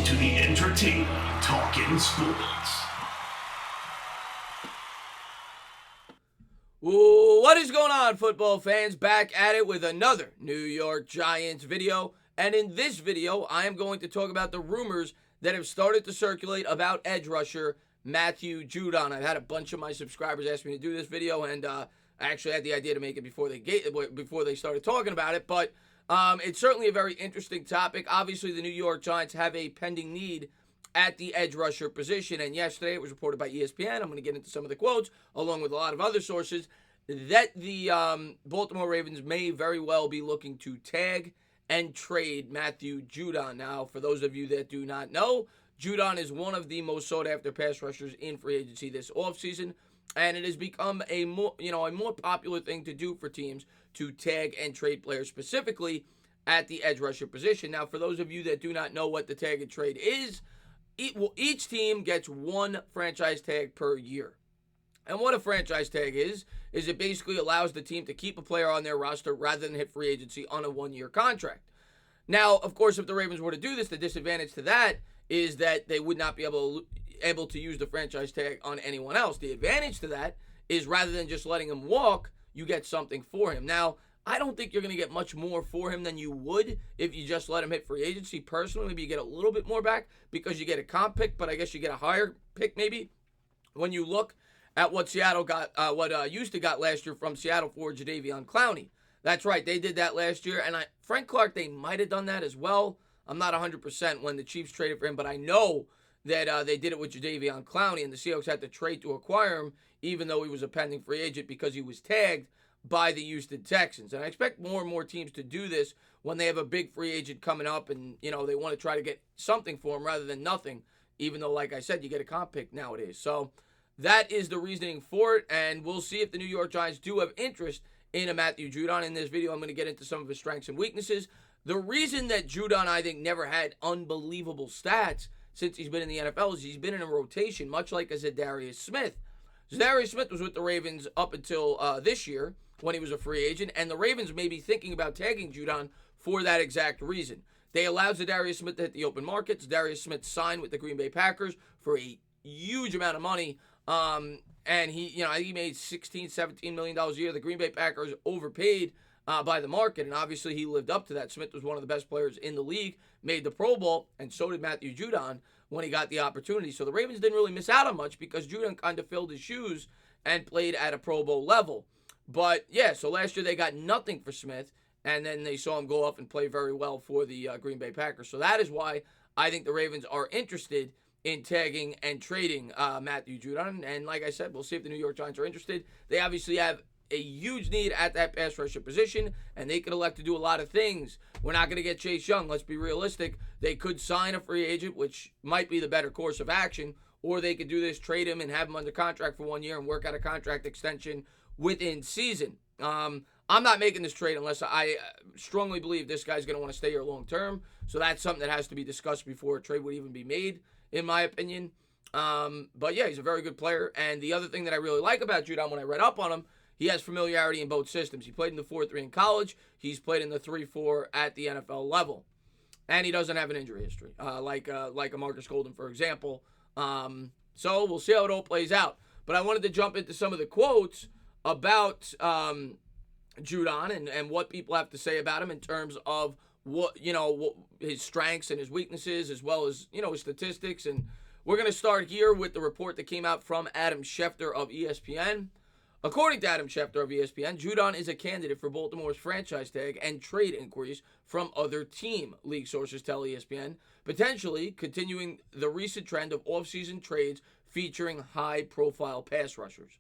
to the entertaining Talkin' Sports. What is going on, football fans? Back at it with another New York Giants video. And in this video, I am going to talk about the rumors that have started to circulate about edge rusher Matthew Judon. I've had a bunch of my subscribers ask me to do this video, and I actually had the idea to make it before they started talking about it. But it's certainly a very interesting topic. Obviously, the New York Giants have a pending need at the edge rusher position, and yesterday it was reported by ESPN. I'm going to get into some of the quotes, along with a lot of other sources, that the Baltimore Ravens may very well be looking to tag and trade Matthew Judon. Now, for those of you that do not know, Judon is one of the most sought-after pass rushers in free agency this offseason, and it has become a more popular thing to do for teams to tag and trade players, specifically at the edge rusher position. Now, for those of you that do not know what the tag and trade is, each team gets one franchise tag per year. And what a franchise tag is it basically allows the team to keep a player on their roster rather than hit free agency on a one-year contract. Now, of course, if the Ravens were to do this, the disadvantage to that is that they would not be able to use the franchise tag on anyone else. The advantage to that is rather than just letting him walk, you get something for him. Now, I don't think you're going to get much more for him than you would if you just let him hit free agency. Personally, maybe you get a little bit more back because you get a comp pick, but I guess you get a higher pick maybe when you look at what Seattle got, Houston got last year from Seattle for Jadeveon Clowney. That's right, they did that last year, and Frank Clark, they might have done that as well. I'm not 100% when the Chiefs traded for him, but I know that they did it with Jadeveon Clowney, and the Seahawks had to trade to acquire him, even though he was a pending free agent because he was tagged by the Houston Texans. And I expect more and more teams to do this when they have a big free agent coming up and, they want to try to get something for him rather than nothing, even though, like I said, you get a comp pick nowadays. So that is the reasoning for it, and we'll see if the New York Giants do have interest in a Matthew Judon. In this video, I'm going to get into some of his strengths and weaknesses. The reason that Judon, I think, never had unbelievable stats since he's been in the NFL is he's been in a rotation, much like a Zadarius Smith. Zadarius Smith was with the Ravens up until this year, when he was a free agent, and the Ravens may be thinking about tagging Judon for that exact reason. They allowed Zadarius Smith to hit the open market. Zadarius Smith signed with the Green Bay Packers for a huge amount of money, and he made $16, $17 million a year. The Green Bay Packers overpaid by the market, and obviously he lived up to that. Smith was one of the best players in the league, made the Pro Bowl, and so did Matthew Judon when he got the opportunity. So the Ravens didn't really miss out on much because Judon kind of filled his shoes and played at a Pro Bowl level. But, yeah, so last year they got nothing for Smith, and then they saw him go up and play very well for the Green Bay Packers. So that is why I think the Ravens are interested in tagging and trading Matthew Judon. And like I said, we'll see if the New York Giants are interested. They obviously have a huge need at that pass rusher position, and they could elect to do a lot of things. We're not going to get Chase Young. Let's be realistic. They could sign a free agent, which might be the better course of action, or they could do this, trade him, and have him under contract for 1 year and work out a contract extension within season. I'm not making this trade unless I strongly believe this guy's going to want to stay here long term. So that's something that has to be discussed before a trade would even be made, in my opinion. But yeah, he's a very good player. And the other thing that I really like about Judon, when I read up on him, he has familiarity in both systems. He played in the 4-3 in college. He's played in the 3-4 at the NFL level. And he doesn't have an injury history, like a Marcus Golden, for example. So we'll see how it all plays out. But I wanted to jump into some of the quotes about Judon and what people have to say about him in terms of what his strengths and his weaknesses, as well as his statistics. And we're going to start here with the report that came out from Adam Schefter of ESPN. According to Adam Schefter of ESPN, Judon is a candidate for Baltimore's franchise tag and trade inquiries from other team, league sources tell ESPN, potentially continuing the recent trend of offseason trades featuring high-profile pass rushers.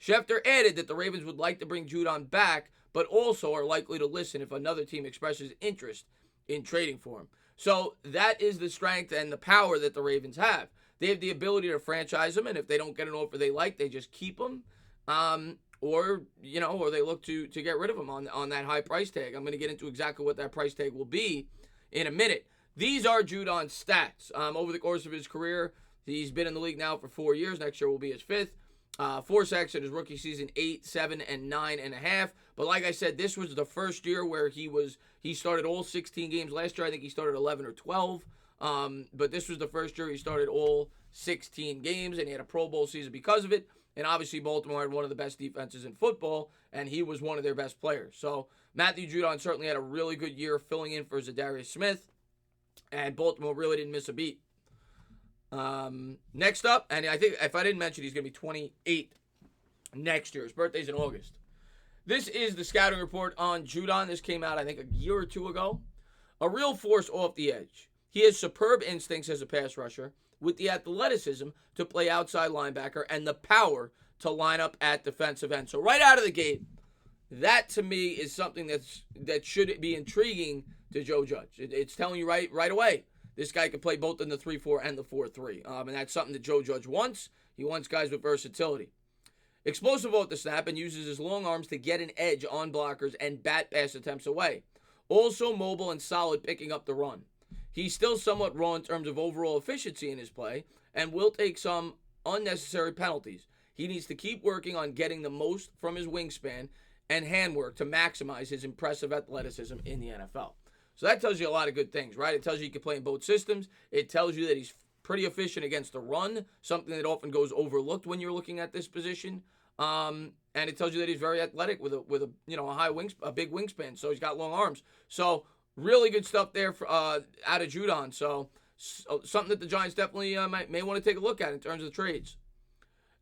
Schefter added that the Ravens would like to bring Judon back, but also are likely to listen if another team expresses interest in trading for him. So that is the strength and the power that the Ravens have. They have the ability to franchise him, and if they don't get an offer they like, they just keep him. Or they look to get rid of him on that high price tag. I'm going to get into exactly what that price tag will be in a minute. These are Judon's stats. Over the course of his career, he's been in the league now for 4 years. Next year will be his fifth. 4 sacks in his rookie season, 8, 7, and 9.5. But like I said, this was the first year where he started all 16 games. Last year, I think he started 11 or 12. But this was the first year he started all 16 games, and he had a Pro Bowl season because of it. And obviously, Baltimore had one of the best defenses in football, and he was one of their best players. So Matthew Judon certainly had a really good year filling in for Zadarius Smith, and Baltimore really didn't miss a beat. Next up, and I think if I didn't mention, he's going to be 28 next year. His birthday's in August. This is the scouting report on Judon. This came out, I think, a year or two ago. A real force off the edge. He has superb instincts as a pass rusher, with the athleticism to play outside linebacker and the power to line up at defensive end. So right out of the gate, that to me is something that should be intriguing to Joe Judge. It's telling you right away, this guy can play both in the 3-4 and the 4-3. And that's something that Joe Judge wants. He wants guys with versatility. Explosive off the snap and uses his long arms to get an edge on blockers and bat pass attempts away. Also mobile and solid picking up the run. He's still somewhat raw in terms of overall efficiency in his play and will take some unnecessary penalties. He needs to keep working on getting the most from his wingspan and handwork to maximize his impressive athleticism in the NFL. So that tells you a lot of good things, right? It tells you he can play in both systems. It tells you that he's pretty efficient against the run, something that often goes overlooked when you're looking at this position. And it tells you that he's very athletic with a big wingspan. So he's got long arms. So really good stuff there out of Judon. So something that the Giants definitely may want to take a look at in terms of the trades.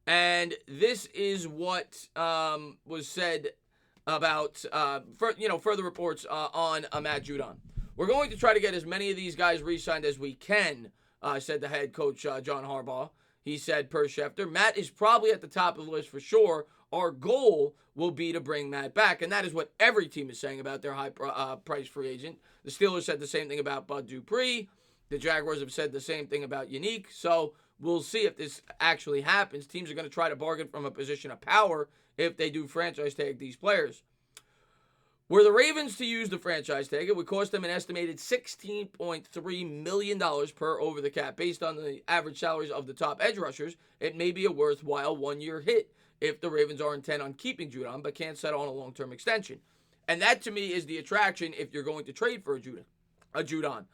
And this is what was said about further reports on Matt Judon. We're going to try to get as many of these guys re-signed as we can, said the head coach John Harbaugh. He said per Schefter, Matt is probably at the top of the list for sure. Our goal will be to bring Matt back, and that is what every team is saying about their high-price free agent. The Steelers said the same thing about Bud Dupree. The Jaguars have said the same thing about Unique. So we'll see if this actually happens. Teams are going to try to bargain from a position of power if they do franchise tag these players. Were the Ravens to use the franchise tag, it would cost them an estimated $16.3 million per over the cap. Based on the average salaries of the top edge rushers, it may be a worthwhile one-year hit if the Ravens are intent on keeping Judon but can't settle on a long-term extension. And that, to me, is the attraction if you're going to trade for a Judon.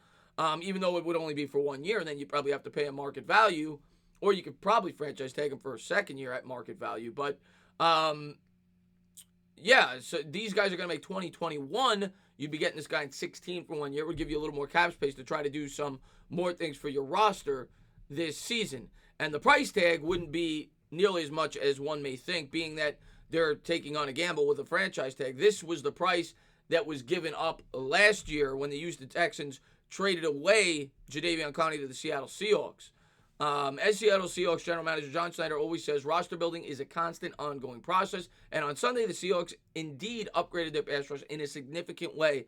Even though it would only be for 1 year, and then you probably have to pay a market value, or you could probably franchise tag him for a second year at market value. But so these guys are going to make 2021. You'd be getting this guy in 16 for 1 year. It would give you a little more cap space to try to do some more things for your roster this season. And the price tag wouldn't be nearly as much as one may think, being that they're taking on a gamble with a franchise tag. This was the price that was given up last year when the Houston Texans traded away Jadeveon Clowney to the Seattle Seahawks. As Seattle Seahawks general manager John Schneider always says, roster building is a constant ongoing process. And on Sunday, the Seahawks indeed upgraded their pass rush in a significant way,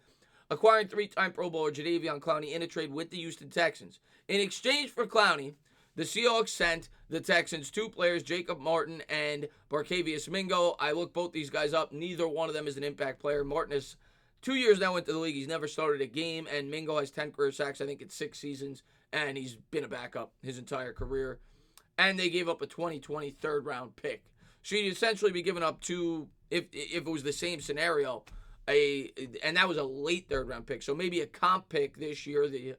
acquiring three-time Pro Bowler Jadeveon Clowney in a trade with the Houston Texans. In exchange for Clowney, the Seahawks sent the Texans two players, Jacob Martin and Barkevious Mingo. I looked both these guys up. Neither one of them is an impact player. Martin is 2 years now into the league. He's never started a game, and Mingo has 10 career sacks, I think it's 6 seasons, and he's been a backup his entire career. And they gave up a 2020 third-round pick. So you'd essentially be giving up two, if it was the same scenario, and that was a late third-round pick. So maybe a comp pick this year, the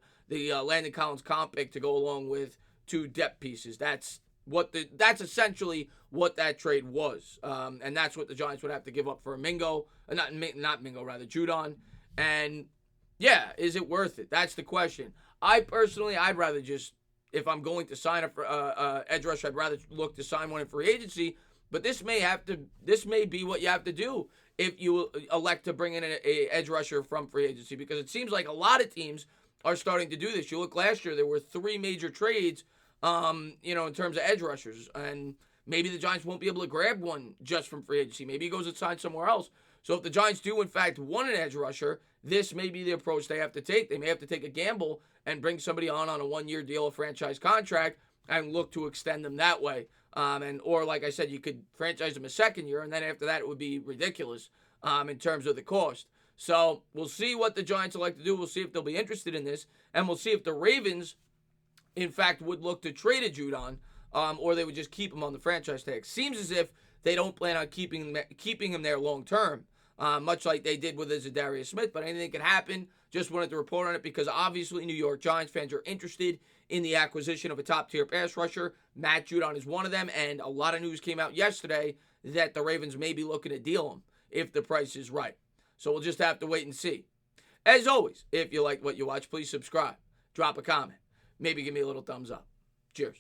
Landon Collins comp pick to go along with two depth pieces. That's essentially what that trade was, and that's what the Giants would have to give up for a Judon. And yeah, is it worth it? That's the question. I'd rather just, if I'm going to sign a edge rusher, I'd rather look to sign one in free agency. But this may be what you have to do if you elect to bring in an edge rusher from free agency, because it seems like a lot of teams are starting to do this. You look last year, there were 3 major trades, in terms of edge rushers, and maybe the Giants won't be able to grab one just from free agency. Maybe he goes and signs somewhere else. So if the Giants do, in fact, want an edge rusher, this may be the approach they have to take. They may have to take a gamble and bring somebody on a 1-year deal, a franchise contract, and look to extend them that way. Or like I said, you could franchise them a second year, and then after that it would be ridiculous in terms of the cost. So we'll see what the Giants will like to do. We'll see if they'll be interested in this, and we'll see if the Ravens, in fact, would look to trade a Judon, or they would just keep him on the franchise tag. Seems as if they don't plan on keeping him there long term. much like they did with Zadarius Smith, but anything could happen. Just wanted to report on it because obviously New York Giants fans are interested in the acquisition of a top-tier pass rusher. Matt Judon is one of them, and a lot of news came out yesterday that the Ravens may be looking to deal him if the price is right. So we'll just have to wait and see. As always, if you like what you watch, please subscribe, drop a comment, maybe give me a little thumbs up. Cheers.